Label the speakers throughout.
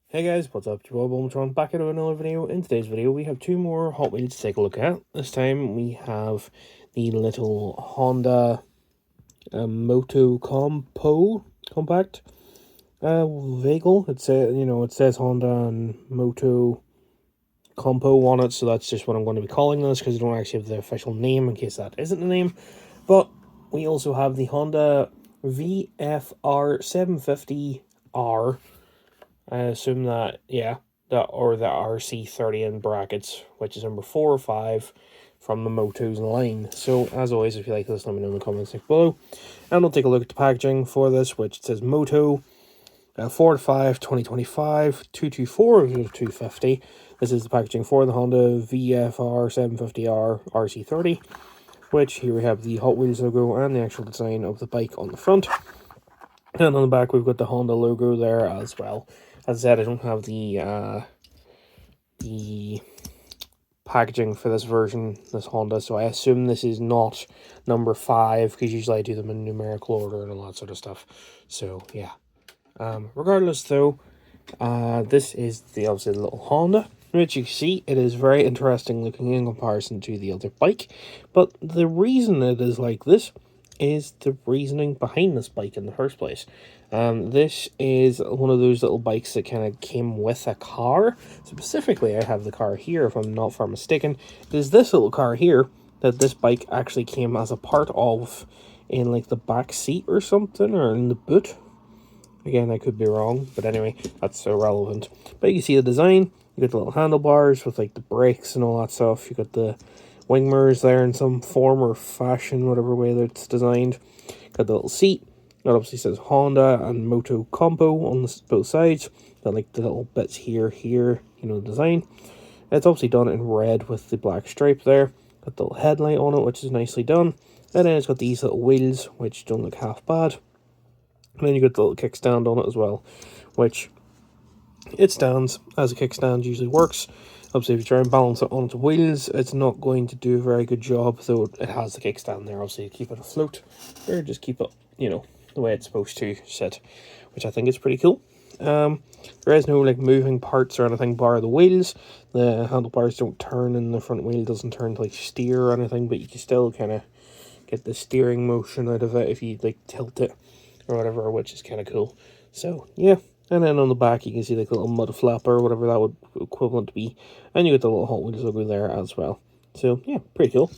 Speaker 1: Hey guys, what's up? It's your boy Moto back into another video. In today's video, we have two more Hot Wheels to take a look at. This time we have the little Honda Motocompo compact vehicle. It says Honda and Motocompo on it, so that's just what I'm going to be calling this because I don't actually have the official name in case that isn't the name. But we also have the Honda VFR750R. I assume that, or the RC30 in brackets, which is number 4 or 5 from the Moto's line. So, as always, if you like this, let me know in the comments section below. And we'll take a look at the packaging for this, which says Moto 4/5 2025 224 250. This is the packaging for the Honda VFR750R RC30, which here we have the Hot Wheels logo and the actual design of the bike on the front. And on the back, we've got the Honda logo there as well. As I said, I don't have the packaging for this version, this Honda, so I assume this is not number 5, because usually I do them in numerical order and all that sort of stuff. So, yeah. Regardless, though, this is obviously the little Honda, which you can see, it is very interesting looking in comparison to the other bike. But the reason it is like this is the reasoning behind this bike in the first place. This is one of those little bikes that kind of came with a car. Specifically, I have the car here, if I'm not far mistaken. It is this little car here that this bike actually came as a part of in like the back seat or something, or in the boot. Again, I could be wrong, but anyway, that's irrelevant. But you can see the design. You got the little handlebars with like the brakes and all that stuff. You got the wing mirrors there in some form or fashion, whatever way that it's designed. Got the little seat. That obviously says Honda and Motocompo on both sides. Got like the little bits here, design. It's obviously done in red with the black stripe there. Got the little headlight on it, which is nicely done. And then it's got these little wheels, which don't look half bad. And then you got the little kickstand on it as well, which it stands as a kickstand usually works. Obviously, if you try and balance it onto wheels, it's not going to do a very good job, though it has the kickstand there, obviously, to keep it afloat, or just keep it, the way it's supposed to sit, which I think is pretty cool. There is no, moving parts or anything bar the wheels. The handlebars don't turn, and the front wheel doesn't turn to, steer or anything, but you can still kind of get the steering motion out of it if you, tilt it or whatever, which is kind of cool. So, yeah. And then on the back, you can see the little mud flapper, or whatever that would equivalent to be. And you get the little Hot Wheels logo there as well. So, yeah, pretty cool.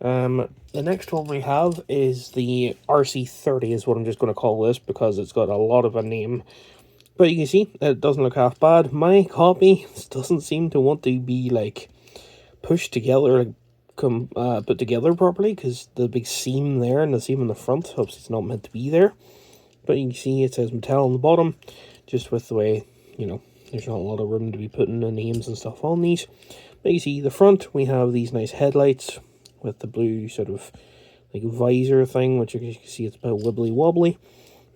Speaker 1: The next one we have is the RC30, is what I'm just going to call this, because it's got a lot of a name. But you can see, it doesn't look half bad. My copy doesn't seem to want to be, pushed together, put together properly, because the big seam there and the seam in the front, obviously it's not meant to be there. But you can see it says Mattel on the bottom, just with the way, there's not a lot of room to be putting the names and stuff on these. But you see the front, we have these nice headlights with the blue sort of visor thing, which you can see it's a bit wibbly wobbly.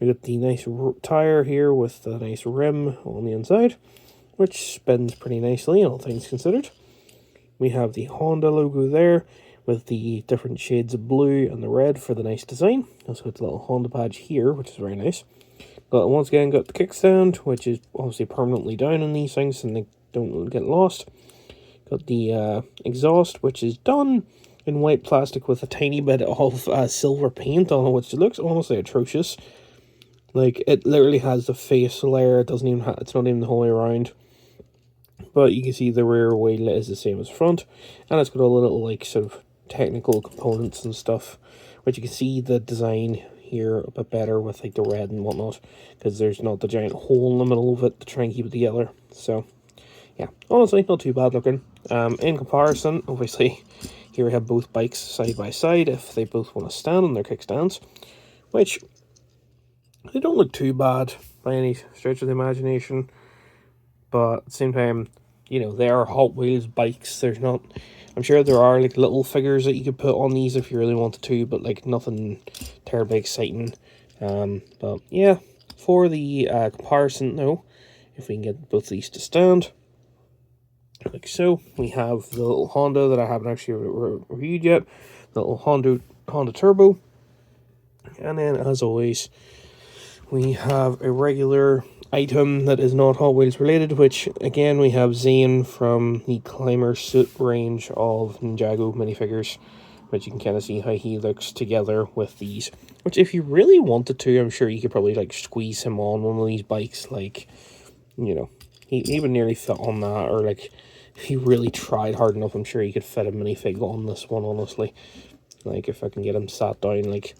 Speaker 1: We got the nice tire here with the nice rim on the inside, which spins pretty nicely, all things considered. We have the Honda logo there with the different shades of blue and the red for the nice design. Also got the little Honda badge here, which is very nice. But once again, got the kickstand, which is obviously permanently down on these things and they don't get lost. Got the exhaust, which is done in white plastic with a tiny bit of silver paint on it, which looks honestly atrocious. It literally has the face layer. It doesn't even it's not even the whole way around. But you can see the rear wheel is the same as front, and it's got all the little sort of technical components and stuff, which you can see the design here a bit better with the red and whatnot, because there's not the giant hole in the middle of it to try and keep it together. So yeah, honestly not too bad looking. In comparison, obviously here we have both bikes side by side if they both want to stand on their kickstands, which they don't look too bad by any stretch of the imagination, but at the same time, they are Hot Wheels bikes. There's not, I'm sure there are little figures that you could put on these if you really wanted to, but nothing terribly exciting. But yeah, for the comparison though, if we can get both these to stand, like so, we have the little Honda that I haven't actually reviewed yet, the little Honda Turbo, and then as always, we have a regular item that is not Hot Wheels related, which again we have Zane from the Climber Suit range of Ninjago minifigures, which you can kind of see how he looks together with these, which if you really wanted to, I'm sure you could probably like squeeze him on one of these bikes, like, you know, he would nearly fit on that, or like if he really tried hard enough, I'm sure he could fit a minifig on this one, honestly. Like if I can get him sat down, like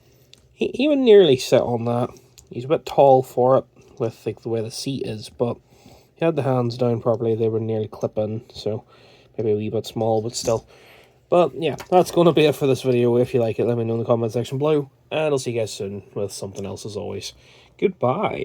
Speaker 1: he would nearly sit on that. He's a bit tall for it with like the way the seat is, but if you had the hands down properly, they would nearly clip in, so maybe a wee bit small, but still. But yeah, that's going to be it for this video. If you like it, let me know in the comment section below, and I'll see you guys soon with something else as always. Goodbye.